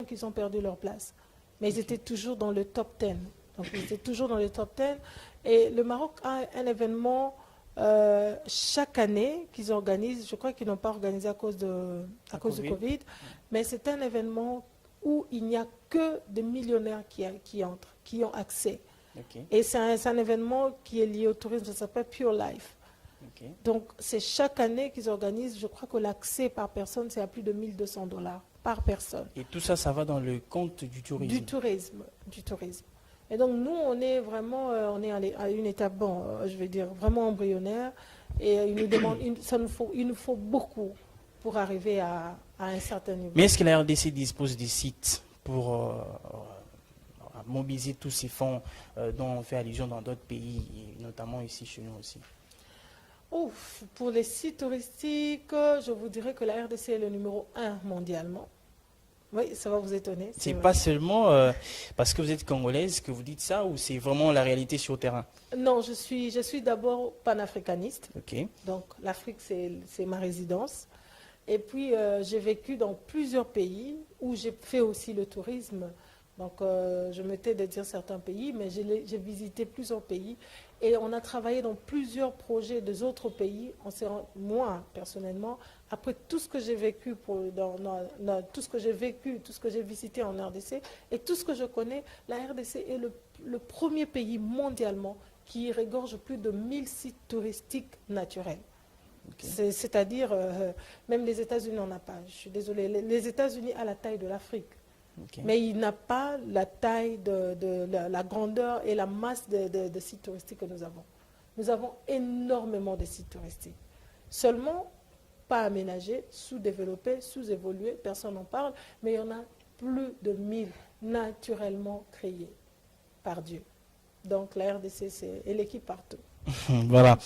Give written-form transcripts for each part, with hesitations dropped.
qu'ils ont perdu leur place. Mais ils étaient toujours dans le top 10. Donc, ils étaient toujours dans le top 10. Et le Maroc a un événement chaque année qu'ils organisent. Je crois qu'ils n'ont pas organisé à cause du Covid. Mais c'est un événement où il n'y a que des millionnaires qui entrent, qui ont accès. Okay. Et c'est un événement qui est lié au tourisme, ça s'appelle Pure Life. Okay. Donc, c'est chaque année qu'ils organisent. Je crois que l'accès par personne, c'est à plus de 1 200 $ par personne. Et tout ça, ça va dans le compte du tourisme? Du tourisme. Et donc, nous, on est vraiment on est à une étape, je vais dire, vraiment embryonnaire. Et il nous faut beaucoup pour arriver à un certain niveau. Mais est-ce que la RDC dispose des sites pour mobiliser tous ces fonds dont on fait allusion dans d'autres pays, et notamment ici chez nous aussi? Ouf, pour les sites touristiques, je vous dirais que la RDC est le numéro 1 mondialement. Oui, ça va vous étonner. C'est pas seulement parce que vous êtes congolaise que vous dites ça, ou c'est vraiment la réalité sur le terrain? Non, je suis d'abord panafricaniste. Okay. Donc l'Afrique, c'est ma résidence. Et puis j'ai vécu dans plusieurs pays où j'ai fait aussi le tourisme. Donc je me tais de dire certains pays, mais j'ai visité plusieurs pays. Et on a travaillé dans plusieurs projets des autres pays. Moi, personnellement, après tout ce que j'ai vécu, tout ce que j'ai vécu, tout ce que j'ai visité en RDC et tout ce que je connais, la RDC est le premier pays mondialement qui regorge plus de 1000 sites touristiques naturels. Okay. C'est-à-dire, même les États-Unis n'en ont pas. Je suis désolée, les États-Unis ont la taille de l'Afrique. Okay. Mais il n'a pas la taille la grandeur et la masse de sites touristiques que nous avons. Nous avons énormément de sites touristiques. Seulement, pas aménagés, sous-développés, sous-évolués, personne n'en parle, mais il y en a plus de 1000 naturellement créés par Dieu. Donc la RDC et l'équipe partout. Voilà.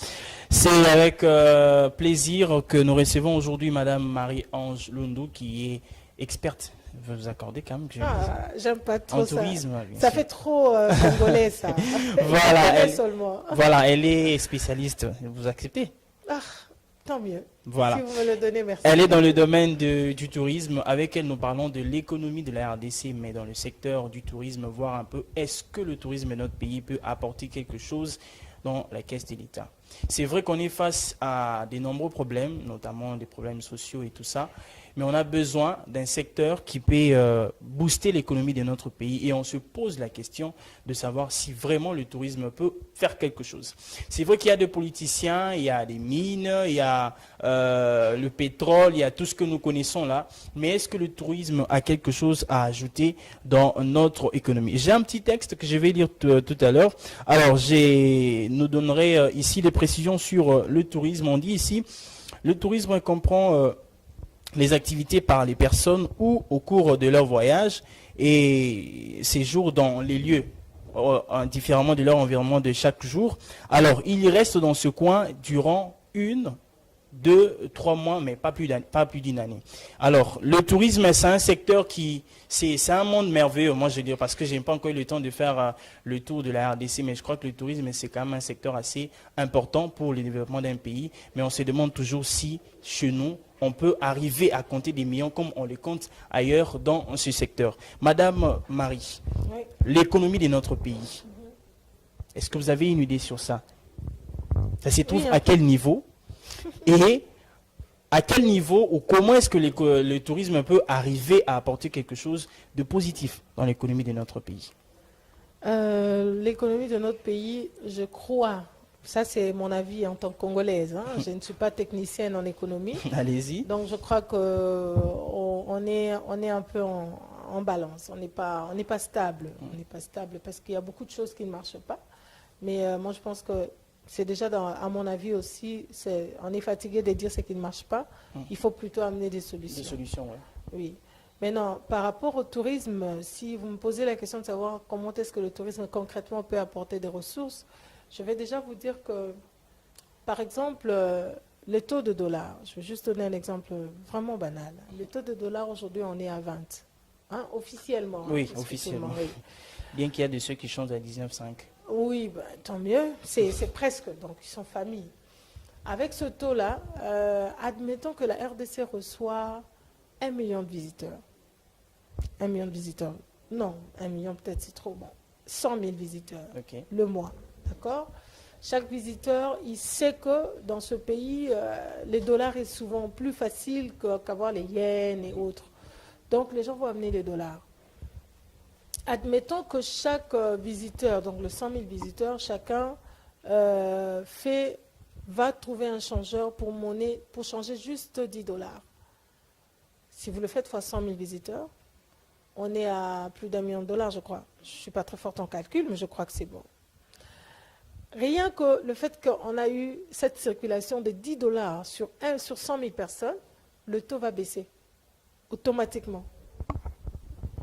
C'est avec plaisir que nous recevons aujourd'hui Madame Marie-Ange Lundu, qui est experte. Vous accorder quand même que j'aime pas trop en tourisme, ça fait trop congolais ça. Voilà, elle est spécialiste. Vous acceptez? Tant mieux. Voilà. Si vous me le donnez, merci. Elle est dans le domaine du tourisme. Avec elle, nous parlons de l'économie de la RDC, mais dans le secteur du tourisme, voir un peu est-ce que le tourisme de notre pays peut apporter quelque chose dans la caisse de l'État. C'est vrai qu'on est face à de nombreux problèmes, notamment des problèmes sociaux et tout ça, mais on a besoin d'un secteur qui peut booster l'économie de notre pays, et on se pose la question de savoir si vraiment le tourisme peut faire quelque chose. C'est vrai qu'il y a des politiciens, il y a des mines, il y a le pétrole, il y a tout ce que nous connaissons là, mais est-ce que le tourisme a quelque chose à ajouter dans notre économie? J'ai un petit texte que je vais lire tout à l'heure. Alors, nous donnerai ici des précisions sur le tourisme. On dit ici, le tourisme comprend les activités par les personnes ou au cours de leur voyage et séjour dans les lieux différemment de leur environnement de chaque jour. Alors, il y reste dans ce coin durant 1, 2, 3 mois, mais pas plus d'une année. Alors, le tourisme, c'est un secteur c'est un monde merveilleux, moi je veux dire, parce que je n'ai pas encore eu le temps de faire le tour de la RDC, mais je crois que le tourisme, c'est quand même un secteur assez important pour le développement d'un pays. Mais on se demande toujours si, chez nous, on peut arriver à compter des millions comme on les compte ailleurs dans ce secteur. Madame Marie, oui. L'économie de notre pays, est-ce que vous avez une idée sur ça? Ça se trouve à quel niveau? Et à quel niveau ou comment est-ce que le tourisme peut arriver à apporter quelque chose de positif dans l'économie de notre pays? L'économie de notre pays, je crois, ça c'est mon avis en tant que Congolaise, hein, je ne suis pas technicienne en économie. Allez-y. Donc je crois qu'on est un peu en balance, on n'est pas stable. On n'est pas stable parce qu'il y a beaucoup de choses qui ne marchent pas. Mais moi je pense que c'est déjà, à mon avis aussi, on est fatigué de dire ce qui ne marche pas. Il faut plutôt amener des solutions. Des solutions, oui. Oui. Maintenant, par rapport au tourisme, si vous me posez la question de savoir comment est-ce que le tourisme concrètement peut apporter des ressources, je vais déjà vous dire que, par exemple, le taux de dollar, je vais juste donner un exemple vraiment banal. Le taux de dollar, aujourd'hui, on est à 20, hein, officiellement. Oui, officiellement. Oui. Bien qu'il y a de ceux qui changent à 19,5. Oui, ben, tant mieux, c'est presque, donc ils sont familles. Avec ce taux-là, admettons que la RDC reçoit 1 million de visiteurs. 1 million de visiteurs. Non, 1 million peut-être c'est trop bon. 100 000 visiteurs le mois. D'accord? Chaque visiteur, il sait que dans ce pays, les dollars est souvent plus facile qu'avoir les yens et autres. Donc les gens vont amener les dollars. Admettons que chaque visiteur, donc le 100 000 visiteurs, chacun va trouver un changeur pour changer juste 10 dollars. Si vous le faites fois 100 000 visiteurs, on est à plus d'1 million de dollars, je crois. Je ne suis pas très forte en calcul, mais je crois que c'est bon. Rien que le fait qu'on a eu cette circulation de 10 dollars sur 100 000 personnes, le taux va baisser automatiquement.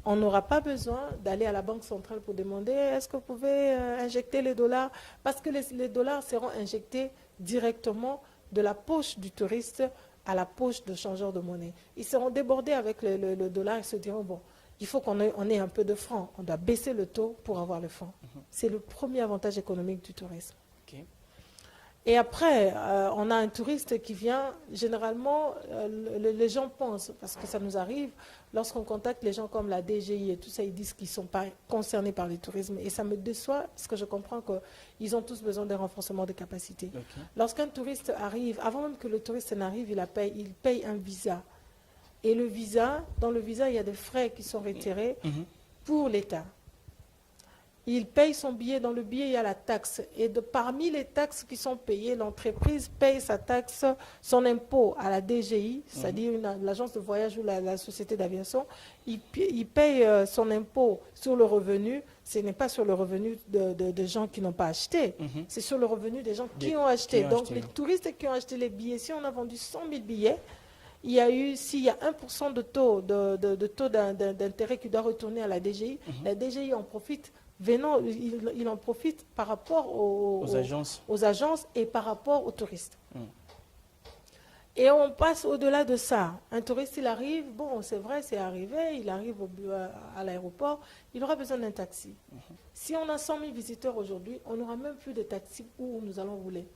On n'aura pas besoin d'aller à la Banque centrale pour demander est-ce que vous pouvez injecter les dollars, parce que les dollars seront injectés directement de la poche du touriste à la poche de changeur de monnaie. Ils seront débordés avec le dollar et se diront bon, il faut qu'on ait un peu de francs, on doit baisser le taux pour avoir le franc. C'est le premier avantage économique du tourisme. Okay. Et après, on a un touriste qui vient, généralement, les gens pensent, parce que ça nous arrive, lorsqu'on contacte les gens comme la DGI et tout ça, ils disent qu'ils ne sont pas concernés par le tourisme. Et ça me déçoit, parce que je comprends qu'ils ont tous besoin d'un renforcement de capacité. Okay. Lorsqu'un touriste arrive, avant même que le touriste n'arrive, il paye un visa. Et le visa, dans le visa, il y a des frais qui sont retirés pour l'État. Il paye son billet, dans le billet il y a la taxe. Et parmi les taxes qui sont payées, l'entreprise paye sa taxe, son impôt à la DGI, c'est-à-dire l'agence de voyage ou la société d'aviation. Il paye son impôt sur le revenu. Ce n'est pas sur le revenu de gens qui n'ont pas acheté, c'est sur le revenu des gens qui ont acheté. Donc les touristes qui ont acheté les billets, si on a vendu 100 000 billets, s'il y a 1% de taux d'intérêt qui doit retourner à la DGI, la DGI en profite. Il en profite par rapport aux agences et par rapport aux touristes. Et on passe au-delà de ça. Un touriste, il arrive, bon, c'est vrai, c'est arrivé, il arrive à l'aéroport, il aura besoin d'un taxi. Si on a 100 000 visiteurs aujourd'hui, on n'aura même plus de taxi où nous allons rouler.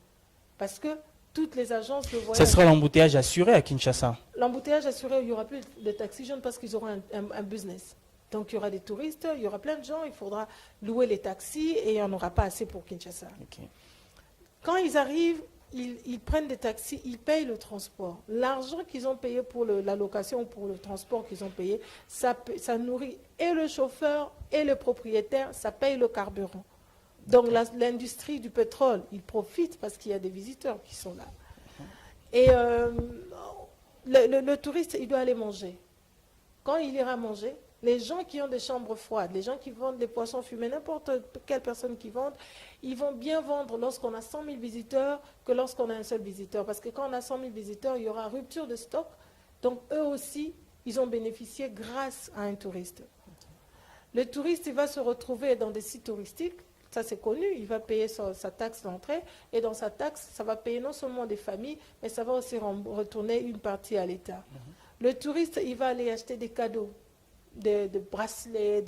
Parce que toutes les agences de voyage... Ça sera l'embouteillage assuré à Kinshasa. L'embouteillage assuré, il n'y aura plus de taxis jaunes parce qu'ils auront un business. Donc il y aura des touristes, il y aura plein de gens, il faudra louer les taxis et il n'y en aura pas assez pour Kinshasa. Okay. Quand ils arrivent, ils prennent des taxis, ils payent le transport. L'argent qu'ils ont payé pour la location ou pour le transport qu'ils ont payé, ça nourrit et le chauffeur et le propriétaire, ça paye le carburant. Donc l'industrie du pétrole, ils profitent parce qu'il y a des visiteurs qui sont là. Et le touriste, il doit aller manger. Quand il ira manger, les gens qui ont des chambres froides, les gens qui vendent des poissons fumés, n'importe quelle personne qui vende, ils vont bien vendre lorsqu'on a 100 000 visiteurs que lorsqu'on a un seul visiteur. Parce que quand on a 100 000 visiteurs, il y aura rupture de stock. Donc eux aussi, ils ont bénéficié grâce à un touriste. Le touriste, il va se retrouver dans des sites touristiques. Ça, c'est connu. Il va payer sa taxe d'entrée. Et dans sa taxe, ça va payer non seulement des familles, mais ça va aussi retourner une partie à l'État. Le touriste, il va aller acheter des cadeaux. De bracelets,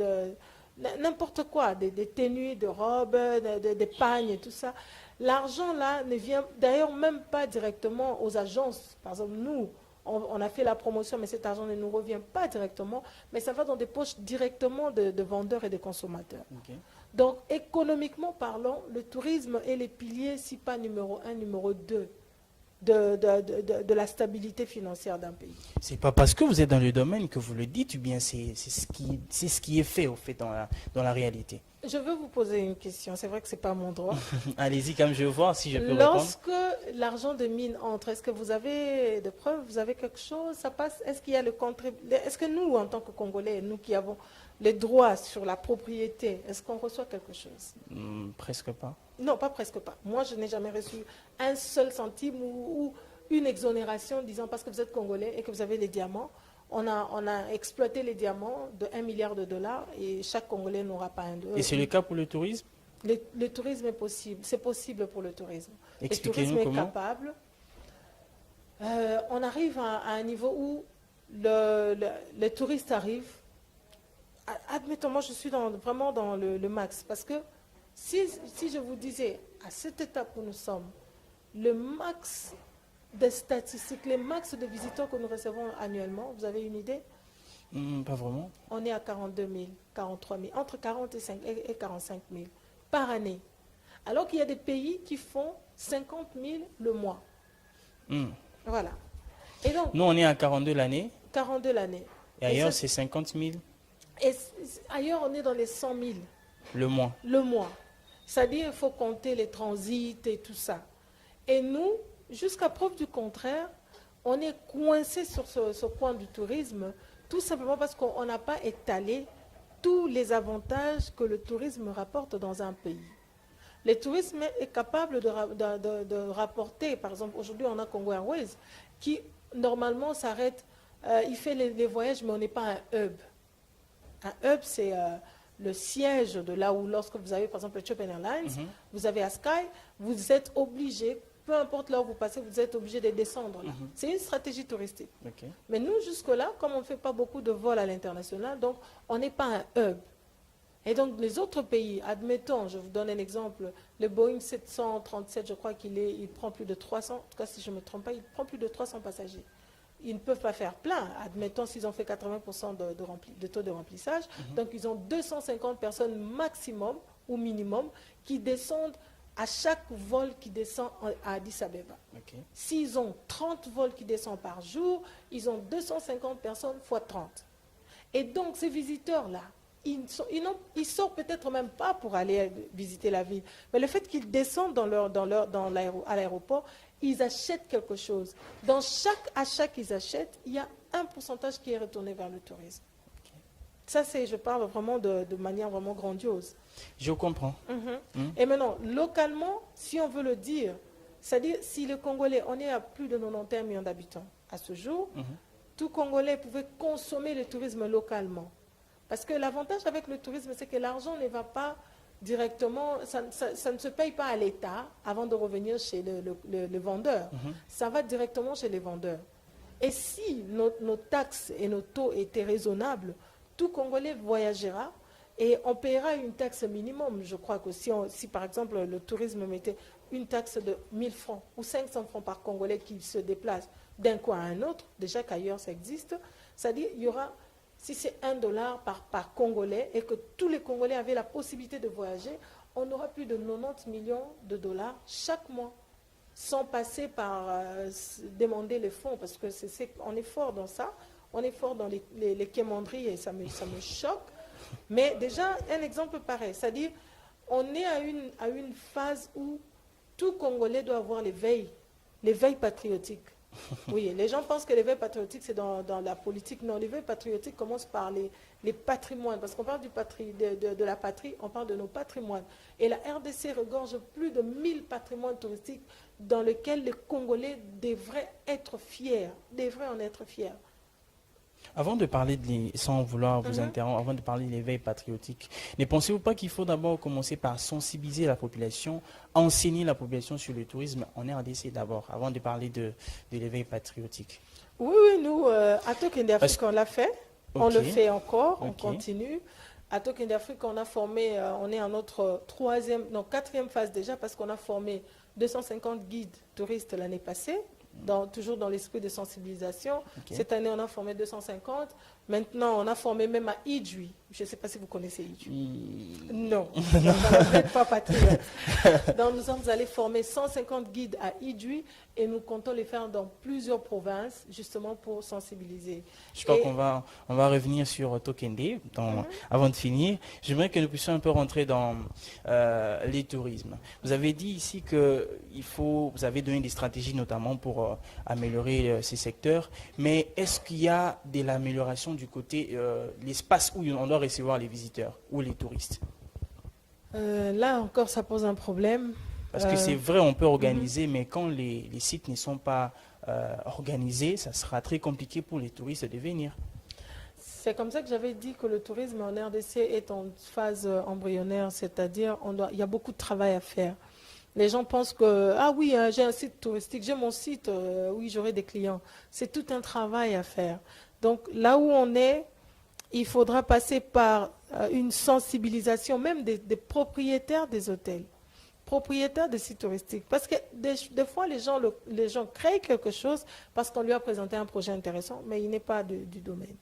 n'importe quoi, des tenues, de robes, des pagnes et tout ça. L'argent là ne vient d'ailleurs même pas directement aux agences. Par exemple, nous, on a fait la promotion, mais cet argent ne nous revient pas directement, mais ça va dans des poches directement de vendeurs et de consommateurs. Okay. Donc, économiquement parlant, le tourisme est les piliers, si pas numéro 1, numéro 2. De la stabilité financière d'un pays. C'est pas parce que vous êtes dans le domaine que vous le dites, ou bien c'est ce qui est fait, au fait dans la réalité. Je veux vous poser une question, c'est vrai que ce n'est pas mon droit. Allez-y, comme je veux voir si je peux répondre. Lorsque l'argent de mine entre, est-ce que vous avez des preuves, vous avez quelque chose, ça passe, est-ce qu'il y a est-ce que nous, en tant que Congolais, nous qui avons les droits sur la propriété, est-ce qu'on reçoit quelque chose? Presque pas. Non, pas presque pas. Moi, je n'ai jamais reçu un seul centime ou une exonération disant parce que vous êtes Congolais et que vous avez les diamants. On a exploité les diamants de 1 milliard de dollars et chaque Congolais n'aura pas un dollar. Et c'est le cas pour le tourisme? Le tourisme est possible. C'est possible pour le tourisme. Expliquez-nous le tourisme comment. est capable. On arrive à un niveau où les touristes arrivent. Admettons, moi je suis vraiment dans le max parce que si je vous disais, à cette étape où nous sommes, le max des statistiques, les max de visiteurs que nous recevons annuellement, vous avez une idée? Pas vraiment. On est à 42 000, 43 000, entre 45 et 45 000 par année. Alors qu'il y a des pays qui font 50 000 le mois. Hmm. Voilà. Et donc, Nous, on est à 42 l'année. 42 l'année. Et ailleurs, c'est 50 000 Et ailleurs, on est dans les 100 000 le mois. le mois. C'est-à-dire qu'il faut compter les transits et tout ça. Et nous, jusqu'à preuve du contraire, on est coincé sur ce point du tourisme, tout simplement parce qu'on n'a pas étalé tous les avantages que le tourisme rapporte dans un pays. Le tourisme est capable de rapporter, par exemple, aujourd'hui on a Congo Airways, qui normalement s'arrête, il fait les voyages, mais on n'est pas un hub. Un hub, c'est le siège de là où, lorsque vous avez, par exemple, le Ethiopian Airlines, vous avez à Sky, vous êtes obligé, peu importe là où vous passez, vous êtes obligé de descendre là. C'est une stratégie touristique. Okay. Mais nous, jusque-là, comme on ne fait pas beaucoup de vols à l'international, donc on n'est pas un hub. Et donc les autres pays, admettons, je vous donne un exemple, le Boeing 737, je crois il prend plus de 300, en tout cas si je ne me trompe pas, il prend plus de 300 passagers. Ils ne peuvent pas faire plein, admettons s'ils ont fait 80% de taux de remplissage, donc ils ont 250 personnes maximum ou minimum qui descendent à chaque vol qui descend à Addis Abeba. Okay. S'ils ont 30 vols qui descendent par jour, ils ont 250 personnes fois 30. Et donc ces visiteurs-là, ils sortent peut-être même pas pour aller visiter la ville. Mais le fait qu'ils descendent à l'aéroport, ils achètent quelque chose. Dans chaque achat qu'ils achètent, il y a un pourcentage qui est retourné vers le tourisme. Okay. Ça, je parle vraiment de manière vraiment grandiose. Je comprends. Et maintenant, localement, si on veut le dire, c'est-à-dire si le Congolais, on est à plus de 91 millions d'habitants à ce jour, tout Congolais pouvait consommer le tourisme localement. Parce que l'avantage avec le tourisme, c'est que l'argent ne va pas directement, ça ne se paye pas à l'État avant de revenir chez le vendeur. Ça va directement chez les vendeurs. Et si nos taxes et nos taux étaient raisonnables, tout Congolais voyagera et on paiera une taxe minimum. Je crois que si par exemple le tourisme mettait une taxe de 1000 francs ou 500 francs par Congolais qui se déplace d'un coin à un autre, déjà qu'ailleurs ça existe, c'est-à-dire il y aura... Si c'est $1 par Congolais et que tous les Congolais avaient la possibilité de voyager, on aura plus de 90 millions de dollars chaque mois, sans passer par demander les fonds, parce que on est fort dans ça, on est fort dans les quémanderies et ça me choque. Mais déjà, un exemple pareil, c'est-à-dire on est à une phase où tout Congolais doit avoir l'éveil patriotique. Oui, les gens pensent que l'éveil patriotique, c'est dans la politique. Non, l'éveil patriotique commence par les patrimoines. Parce qu'on parle de la patrie, on parle de nos patrimoines. Et la RDC regorge plus de 1000 patrimoines touristiques dans lesquels les Congolais devraient être fiers, devraient en être fiers. Avant de parler, sans vouloir vous interrompre, avant de parler de l'éveil patriotique, ne pensez-vous pas qu'il faut d'abord commencer par sensibiliser la population, enseigner la population sur le tourisme en RDC d'abord, avant de parler de l'éveil patriotique? Oui, nous, à Token d'Afrique, on l'a fait, on le fait encore, on continue. À Token d'Afrique, on a formé, on est en notre quatrième phase déjà, parce qu'on a formé 250 guides touristes l'année passée. Toujours dans l'esprit de sensibilisation. Cette année, on a formé 250. Maintenant, on a formé même à Idjui. Je ne sais pas si vous connaissez Idjui. Non, vous n'êtes pas patriote. Donc, nous sommes allés former 150 guides à Idjui et nous comptons les faire dans plusieurs provinces, justement pour sensibiliser. Je crois qu'on va revenir sur Tokende avant de finir. J'aimerais que nous puissions un peu rentrer dans les tourismes. Vous avez dit ici que vous avez donné des stratégies notamment pour améliorer ces secteurs, mais est-ce qu'il y a de l'amélioration du côté l'espace où on doit recevoir les visiteurs ou les touristes? Là encore, ça pose un problème. Parce que c'est vrai, on peut organiser, mais quand les sites ne sont pas organisés, ça sera très compliqué pour les touristes de venir. C'est comme ça que j'avais dit que le tourisme en RDC est en phase embryonnaire, c'est-à-dire il y a beaucoup de travail à faire. Les gens pensent que, ah oui, j'ai un site touristique, j'ai mon site, oui, j'aurai des clients. C'est tout un travail à faire. Donc là où on est, il faudra passer par une sensibilisation même des propriétaires des hôtels, propriétaires des sites touristiques. Parce que des fois, les gens créent quelque chose parce qu'on lui a présenté un projet intéressant, mais il n'est pas du domaine.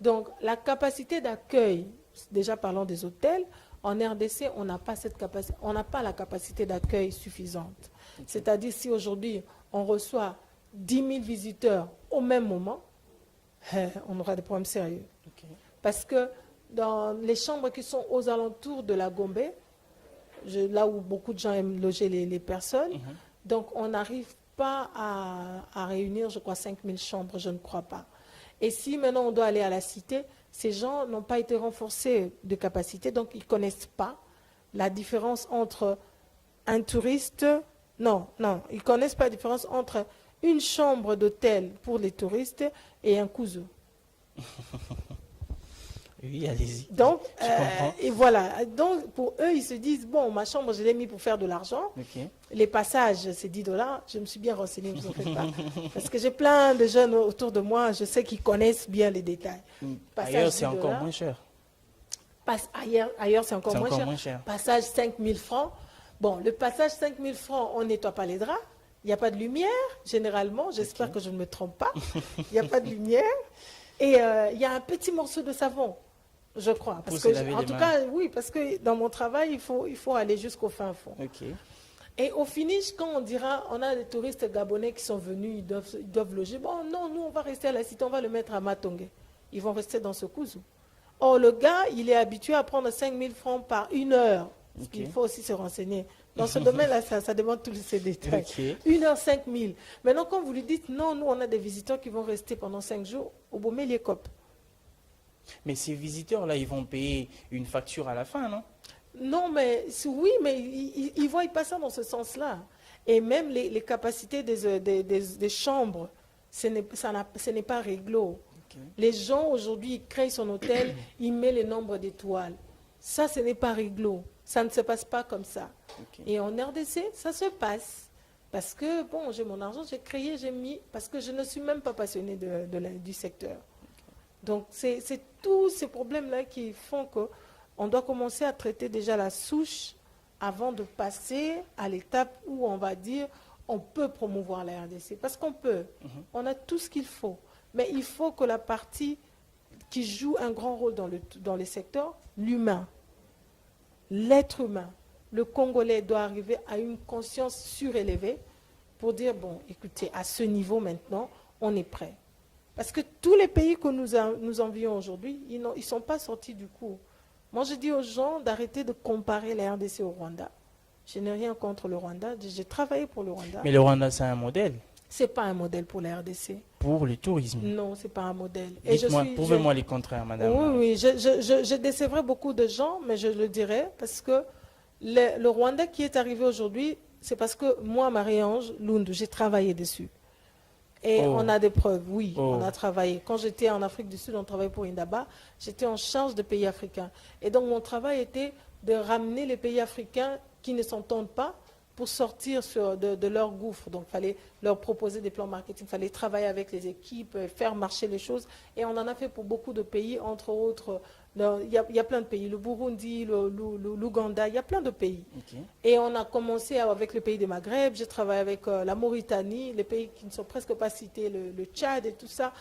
Donc, la capacité d'accueil, déjà parlons des hôtels, en RDC, on n'a pas cette capacité, on n'a pas la capacité d'accueil suffisante. C'est-à-dire, si aujourd'hui, on reçoit 10 000 visiteurs au même moment, on aura des problèmes sérieux. Ok. Parce que dans les chambres qui sont aux alentours de la Gombe, là où beaucoup de gens aiment loger les personnes, donc on n'arrive pas à réunir, je crois, 5 000 chambres, je ne crois pas. Et si maintenant on doit aller à la cité, ces gens n'ont pas été renforcés de capacité, donc ils ne connaissent pas la différence entre un touriste... Non, ils ne connaissent pas la différence entre une chambre d'hôtel pour les touristes et un couso. Oui, allez-y. Donc, Je comprends. et voilà. Donc, pour eux, ils se disent, bon, ma chambre, je l'ai mis pour faire de l'argent. Ok. Les passages, c'est 10 $. Je me suis bien renseignée, ne vous en faites pas. Parce que j'ai plein de jeunes autour de moi, je sais qu'ils connaissent bien les détails. Passage Ailleurs, 10 c'est encore $. moins cher. Ailleurs, c'est encore C'est moins encore cher. moins cher. Passage 5 000 francs. Bon, le passage 5 000 francs, on ne nettoie pas les draps. Il n'y a pas de lumière, généralement. J'espère que je ne me trompe pas. Il n'y a pas de lumière. Et il y a un petit morceau de savon, je crois. Parce que, en tout cas, oui, parce que dans mon travail, il faut aller jusqu'au fin fond. Ok. Et au finish, quand on dira, on a des touristes gabonais qui sont venus, ils doivent loger. Bon, non, nous, on va rester à la cité, on va le mettre à Matongé. Ils vont rester dans ce cousu. Or, le gars, il est habitué à prendre 5 000 francs par 1 heure. Parce qu'il faut aussi se renseigner. Dans ce domaine-là, ça demande tous ces détails. Okay. 1 heure, 5 000. Maintenant, quand vous lui dites, non, nous, on a des visiteurs qui vont rester pendant 5 jours, au Bomé, les copes. Mais ces visiteurs-là, ils vont payer une facture à la fin, non? Non, mais oui, mais ils ne voient pas ça dans ce sens-là. Et même les capacités des chambres, ce n'est pas réglo. Okay. Les gens, aujourd'hui, ils créent son hôtel, ils mettent le nombre d'étoiles. Ça, ce n'est pas réglo. Ça ne se passe pas comme ça. Okay. Et en RDC, ça se passe. Parce que, bon, j'ai mon argent, j'ai créé, j'ai mis, parce que je ne suis même pas passionnée du secteur. Okay. Donc, c'est tous ces problèmes-là qui font qu'on doit commencer à traiter déjà la souche avant de passer à l'étape où on va dire on peut promouvoir la RDC. Parce qu'on peut. On a tout ce qu'il faut. Mais il faut que la partie qui joue un grand rôle dans les secteurs, l'humain, l'être humain, le Congolais doit arriver à une conscience surélevée pour dire, bon, écoutez, à ce niveau maintenant, on est prêt. Parce que tous les pays que nous envions aujourd'hui, ils ne sont pas sortis du coup. Moi, je dis aux gens d'arrêter de comparer la RDC au Rwanda. Je n'ai rien contre le Rwanda. J'ai travaillé pour le Rwanda. Mais le Rwanda, c'est un modèle. Ce n'est pas un modèle pour la RDC. Pour le tourisme? Non, ce n'est pas un modèle. Prouvez-moi les contraires, madame. Oui, je décevrai beaucoup de gens, mais je le dirai, parce que le Rwanda qui est arrivé aujourd'hui, c'est parce que moi, Marie-Ange Lundu, j'ai travaillé dessus. Et on a des preuves, oui, on a travaillé. Quand j'étais en Afrique du Sud, on travaillait pour Indaba, j'étais en charge des pays africains. Et donc mon travail était de ramener les pays africains qui ne s'entendent pas pour sortir de leur gouffre. Donc il fallait leur proposer des plans marketing, il fallait travailler avec les équipes, faire marcher les choses. Et on en a fait pour beaucoup de pays, entre autres, il y a plein de pays, le Burundi, l'Ouganda, il y a plein de pays. Okay. Et on a commencé avec le pays des Maghreb, j'ai travaillé avec la Mauritanie, les pays qui ne sont presque pas cités, le Tchad et tout ça,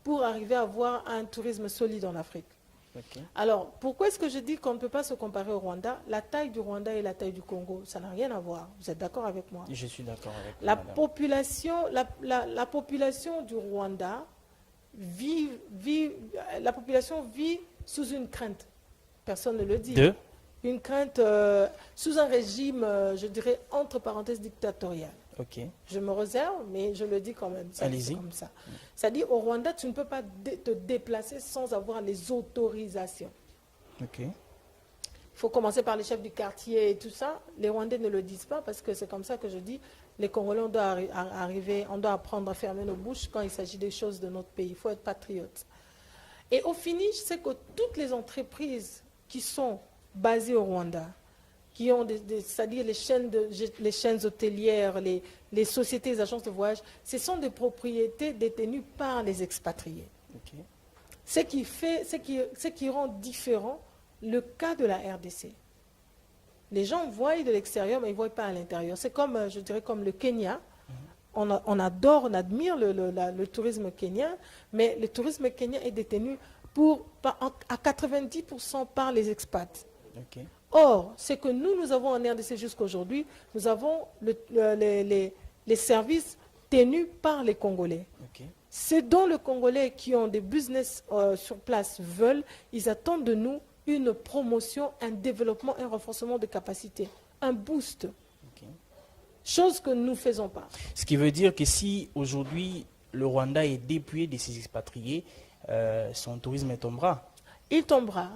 pour arriver à avoir un tourisme solide en Afrique. Okay. Alors, pourquoi est-ce que je dis qu'on ne peut pas se comparer au Rwanda? La taille du Rwanda et la taille du Congo, ça n'a rien à voir. Vous êtes d'accord avec moi? Je suis d'accord avec vous. La population du Rwanda vit sous une crainte. Personne ne le dit. Une crainte sous un régime, je dirais, entre parenthèses, dictatorial. Okay. Je me réserve, mais je le dis quand même. Allez-y. Comme ça. C'est-à-dire, au Rwanda, tu ne peux pas te déplacer sans avoir les autorisations. Okay. Il faut commencer par les chefs du quartier et tout ça. Les Rwandais ne le disent pas parce que c'est comme ça que je dis, les Congolais, on doit on doit apprendre à fermer nos bouches quand il s'agit des choses de notre pays. Il faut être patriote. Et au finish, c'est que toutes les entreprises qui sont basées au Rwanda, qui ont c'est-à-dire les chaînes hôtelières, les sociétés, les agences de voyage, ce sont des propriétés détenues par les expatriés. Okay. Ce qui rend différent le cas de la RDC. Les gens voient de l'extérieur, mais ils ne voient pas à l'intérieur. C'est comme, je dirais, comme le Kenya. On adore, on admire le tourisme kenyan, mais le tourisme kenyan est détenu à 90% par les expats. Ok. Or, ce que nous avons en RDC jusqu'à aujourd'hui, nous avons les services tenus par les Congolais. Ok. Ce dont les Congolais qui ont des business sur place veulent, ils attendent de nous une promotion, un développement, un renforcement de capacité, un boost. Ok. Chose que nous ne faisons pas. Ce qui veut dire que si aujourd'hui le Rwanda est dépouillé de ses expatriés, son tourisme tombera. Il tombera,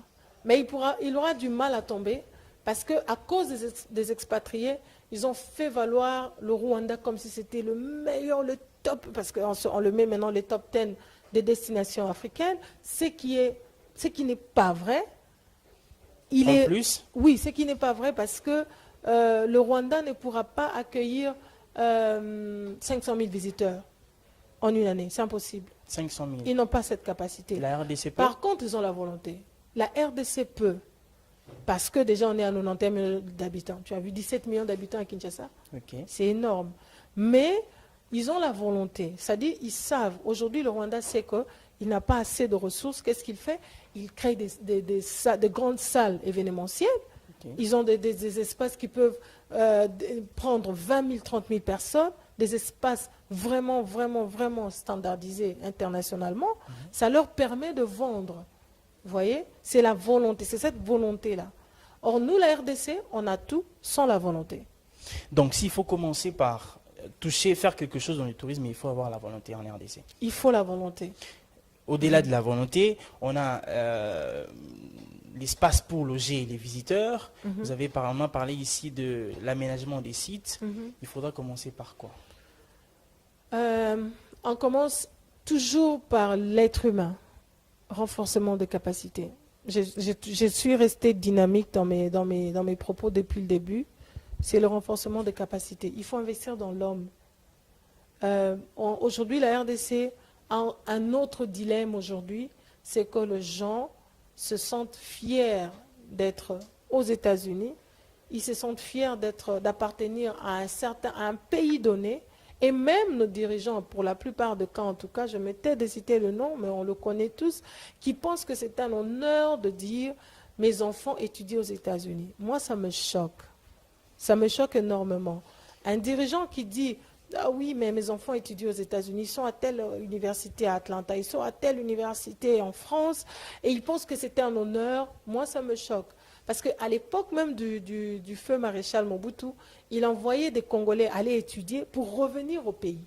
mais il aura du mal à tomber parce qu'à cause des expatriés, ils ont fait valoir le Rwanda comme si c'était le meilleur, le top, parce qu'on le met maintenant les top 10 des destinations africaines, ce qui n'est pas vrai. Plus. Oui, ce qui n'est pas vrai parce que le Rwanda ne pourra pas accueillir 500 000 visiteurs en une année. C'est impossible. 500 000. Ils n'ont pas cette capacité. La RDC peut. Par contre, ils ont la volonté. La RDC peut. Parce que déjà, on est à 90 millions d'habitants. Tu as vu 17 millions d'habitants à Kinshasa? Ok. C'est énorme. Mais ils ont la volonté. C'est-à-dire, ils savent. Aujourd'hui, le Rwanda sait qu'il n'a pas assez de ressources. Qu'est-ce qu'il fait? Il crée des grandes salles événementielles. Ok. Ils ont des espaces qui peuvent prendre 20 000, 30 000 personnes. Des espaces vraiment, vraiment, vraiment standardisés internationalement. Ça leur permet de vendre. Vous voyez? C'est la volonté. C'est cette volonté-là. Or, nous, la RDC, on a tout sans la volonté. Donc, s'il faut commencer par toucher, faire quelque chose dans le tourisme, il faut avoir la volonté en RDC. Il faut la volonté. Au-delà de la volonté, on a l'espace pour loger les visiteurs. Vous avez apparemment parlé ici de l'aménagement des sites. Il faudra commencer par quoi? On commence toujours par l'être humain. Renforcement de capacité. Je suis restée dynamique dans mes propos depuis le début. C'est le renforcement des capacités. Il faut investir dans l'homme. Aujourd'hui, la RDC a un autre dilemme aujourd'hui, c'est que les gens se sentent fiers d'être aux États-Unis, ils se sentent fiers d'appartenir à un pays donné, et même nos dirigeants, pour la plupart des cas en tout cas, je me tais de citer le nom, mais on le connaît tous, qui pensent que c'est un honneur de dire « mes enfants étudient aux États-Unis ». Moi, ça me choque. Ça me choque énormément. Un dirigeant qui dit « ah oui, mais mes enfants étudient aux États-Unis, ils sont à telle université à Atlanta, ils sont à telle université en France, et ils pensent que c'est un honneur », moi, ça me choque. Parce qu'à l'époque même du feu maréchal Mobutu, il envoyait des Congolais aller étudier pour revenir au pays.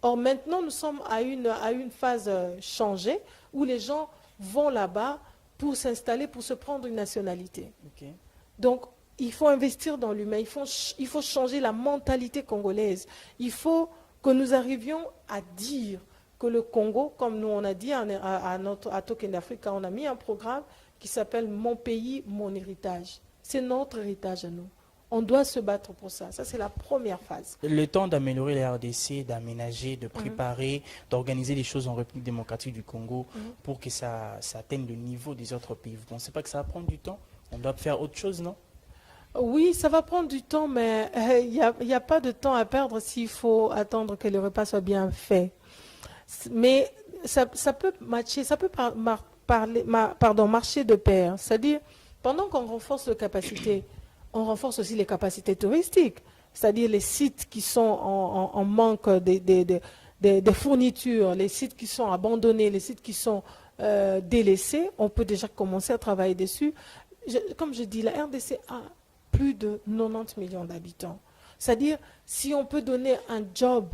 Or maintenant, nous sommes à une phase changée où les gens vont là-bas pour s'installer, pour se prendre une nationalité. Okay. Donc, il faut investir dans l'humain, il faut changer la mentalité congolaise. Il faut que nous arrivions à dire que le Congo, comme nous on a dit à Token Africa, on a mis un programme qui s'appelle « Mon pays, mon héritage ». C'est notre héritage à nous. On doit se battre pour ça. Ça, c'est la première phase. Le temps d'améliorer la RDC, d'aménager, de préparer, d'organiser les choses en République démocratique du Congo pour que ça atteigne le niveau des autres pays. Vous ne pensez pas que ça va prendre du temps? On doit faire autre chose, non? Oui, ça va prendre du temps, mais il n'y a pas de temps à perdre s'il faut attendre que le repas soit bien fait. Mais ça peut matcher, ça peut marcher de pair. C'est-à-dire, pendant qu'on renforce les capacités, on renforce aussi les capacités touristiques. C'est-à-dire les sites qui sont en manque des fournitures, les sites qui sont abandonnés, les sites qui sont délaissés, on peut déjà commencer à travailler dessus. Comme je dis, la RDC a plus de 90 millions d'habitants. C'est-à-dire, si on peut donner un job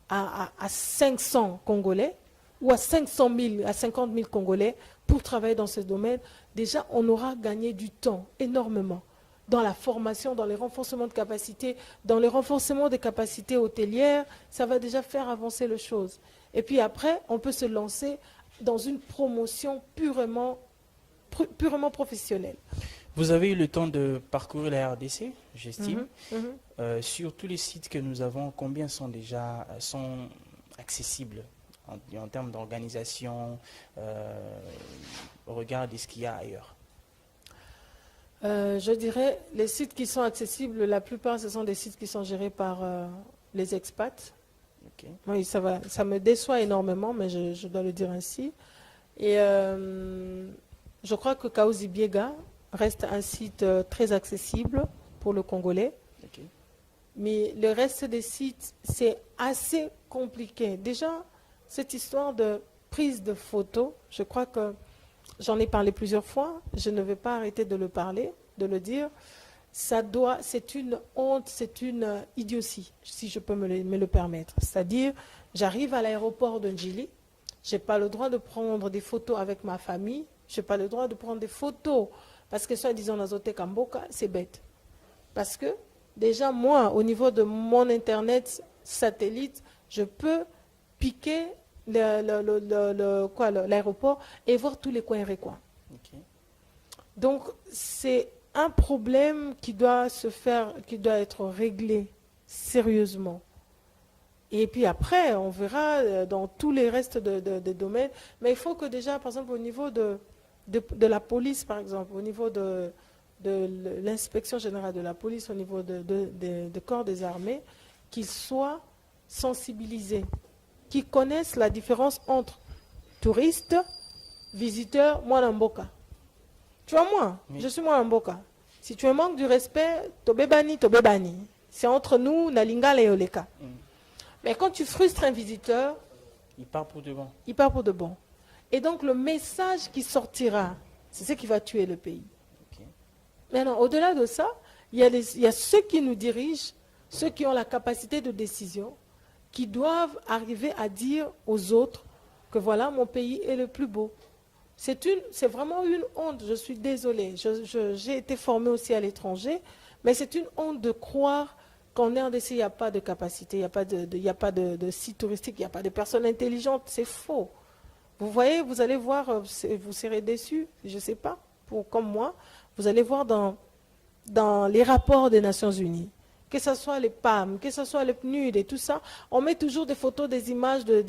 à 500 Congolais, ou à 500 000, à 50 000 Congolais pour travailler dans ce domaine, déjà on aura gagné du temps énormément dans la formation, dans les renforcements de capacités, dans le renforcement des capacités hôtelières, ça va déjà faire avancer les choses. Et puis après, on peut se lancer dans une promotion purement professionnelle. Vous avez eu le temps de parcourir la RDC, j'estime. Sur tous les sites que nous avons, combien sont accessibles en termes d'organisation, au regard de ce qu'il y a ailleurs? Je dirais, les sites qui sont accessibles, la plupart, ce sont des sites qui sont gérés par les expats. Okay. Oui, ça me déçoit énormément, mais je dois le dire ainsi. Et je crois que Kaouzi Biega reste un site très accessible pour le Congolais. Ok. Mais le reste des sites, c'est assez compliqué. Déjà, cette histoire de prise de photos, je crois que j'en ai parlé plusieurs fois, je ne vais pas arrêter de le parler, de le dire. C'est une honte, c'est une idiotie, si je peux me le permettre. C'est-à-dire, j'arrive à l'aéroport de Njili, je n'ai pas le droit de prendre des photos avec ma famille, je n'ai pas le droit de prendre des photos, parce que soi-disant, Nazote Kamboka, c'est bête. Parce que, déjà, moi, au niveau de mon Internet satellite, je peux piquer l'aéroport et voir tous les coins et recoins. Ok. Donc, c'est un problème qui doit être réglé sérieusement. Et puis après, on verra dans tous les restes des domaines. Mais il faut que déjà, par exemple, au niveau de la police, par exemple, au niveau de l'inspection générale de la police, au niveau de corps des armées, qu'ils soient sensibilisés, qu'ils connaissent la différence entre touristes, visiteurs, Mwanamboka. Tu vois, moi, Oui. je suis Mwanamboka. Si tu me manques du respect, tobebani, tobebani. C'est entre nous, Nalinga et Oleka. Mais quand tu frustres un visiteur, Il part pour de bon. il part pour de bon. Et donc le message qui sortira, c'est ce qui va tuer le pays. Ok. Maintenant, au-delà de ça, il y a ceux qui nous dirigent, ceux qui ont la capacité de décision, qui doivent arriver à dire aux autres que voilà, mon pays est le plus beau. C'est vraiment une honte, je suis désolée. J'ai été formée aussi à l'étranger, mais c'est une honte de croire qu'en RDC, il n'y a pas de capacité, il n'y a pas de site touristique, il n'y a pas de personnes intelligentes. C'est faux. Vous voyez, vous allez voir, vous serez déçus, je ne sais pas, comme moi, vous allez voir dans les rapports des Nations Unies, que ce soit les PAM, que ce soit le PNUD et tout ça, on met toujours des photos, des images de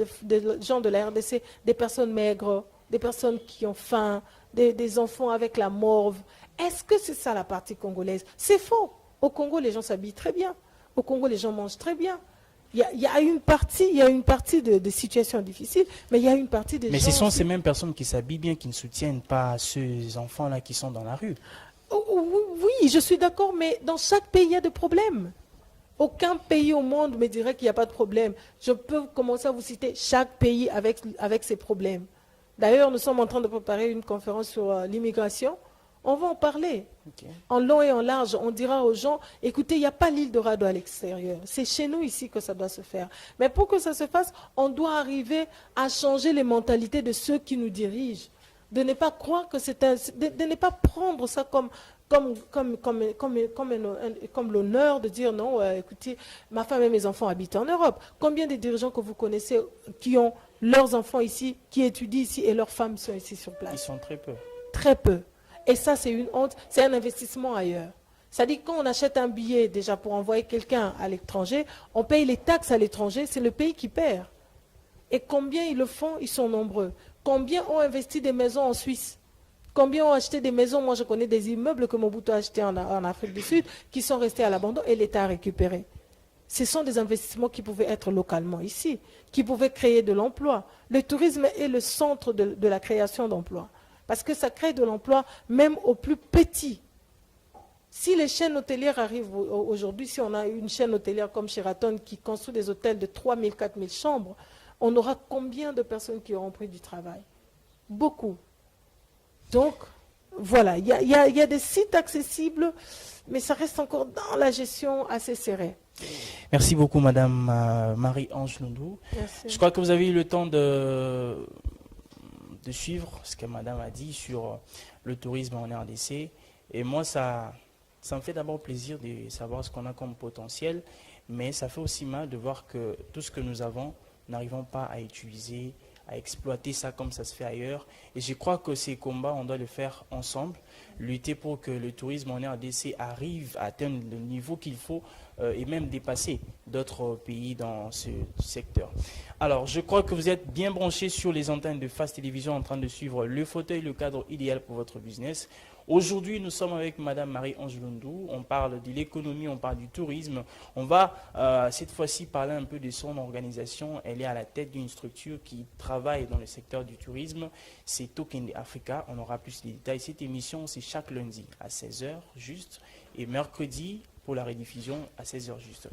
gens de la RDC, des personnes maigres, des personnes qui ont faim, des enfants avec la morve. Est-ce que c'est ça la partie congolaise? C'est faux. Au Congo, les gens s'habillent très bien. Au Congo, les gens mangent très bien. Il y a une partie de situations difficiles, mais il y a une partie des gens... Mais ce sont aussi. ces mêmes personnes qui s'habillent bien, qui ne soutiennent pas ces enfants-là qui sont dans la rue. Oui, je suis d'accord, mais dans chaque pays, il y a des problèmes. Aucun pays au monde me dirait qu'il n'y a pas de problème. Je peux commencer à vous citer chaque pays avec ses problèmes. D'ailleurs, nous sommes en train de préparer une conférence sur l'immigration. On va en parler. Okay. En long et en large, on dira aux gens, écoutez, il n'y a pas l'île de Rado à l'extérieur. C'est chez nous ici que ça doit se faire. Mais pour que ça se fasse, on doit arriver à changer les mentalités de ceux qui nous dirigent. De ne pas croire que de ne pas prendre ça comme l'honneur de dire non, écoutez, ma femme et mes enfants habitent en Europe. Combien de dirigeants que vous connaissez qui ont leurs enfants ici, qui étudient ici et leurs femmes sont ici sur place? Ils sont très peu. Très peu. Et ça, c'est une honte, c'est un investissement ailleurs. C'est-à-dire quand on achète un billet déjà pour envoyer quelqu'un à l'étranger, on paye les taxes à l'étranger, c'est le pays qui perd. Et combien ils le font? Ils sont nombreux. Combien ont investi des maisons en Suisse? Combien ont acheté des maisons? Moi, je connais des immeubles que Mobutu a achetés en Afrique du Sud qui sont restés à l'abandon et l'État a récupéré. Ce sont des investissements qui pouvaient être localement ici, qui pouvaient créer de l'emploi. Le tourisme est le centre de la création d'emplois. Parce que ça crée de l'emploi même aux plus petits. Si les chaînes hôtelières arrivent aujourd'hui, si on a une chaîne hôtelière comme Sheraton qui construit des hôtels de 3 000, 4 000 chambres, on aura combien de personnes qui auront pris du travail? Beaucoup. Donc, voilà, il y a des sites accessibles, mais ça reste encore dans la gestion assez serrée. Merci beaucoup, Madame Marie-Ange Lundou. Merci. Je crois que vous avez eu le temps de suivre ce que Madame a dit sur le tourisme en RDC. Et moi, ça me fait d'abord plaisir de savoir ce qu'on a comme potentiel, mais ça fait aussi mal de voir que tout ce que nous avons, n'arrivons pas à utiliser, à exploiter ça comme ça se fait ailleurs. Et je crois que ces combats, on doit les faire ensemble, lutter pour que le tourisme en RDC arrive à atteindre le niveau qu'il faut et même dépasser d'autres pays dans ce secteur. Alors, je crois que vous êtes bien branchés sur les antennes de Fast Télévision en train de suivre le fauteuil, le cadre idéal pour votre business. Aujourd'hui, nous sommes avec Madame Marie-Ange Lundou. On parle de l'économie, on parle du tourisme. On va cette fois-ci parler un peu de son organisation. Elle est à la tête d'une structure qui travaille dans le secteur du tourisme. C'est Token Africa. On aura plus de détails. Cette émission, c'est chaque lundi à 16 h juste et mercredi pour la rediffusion à 16 h juste.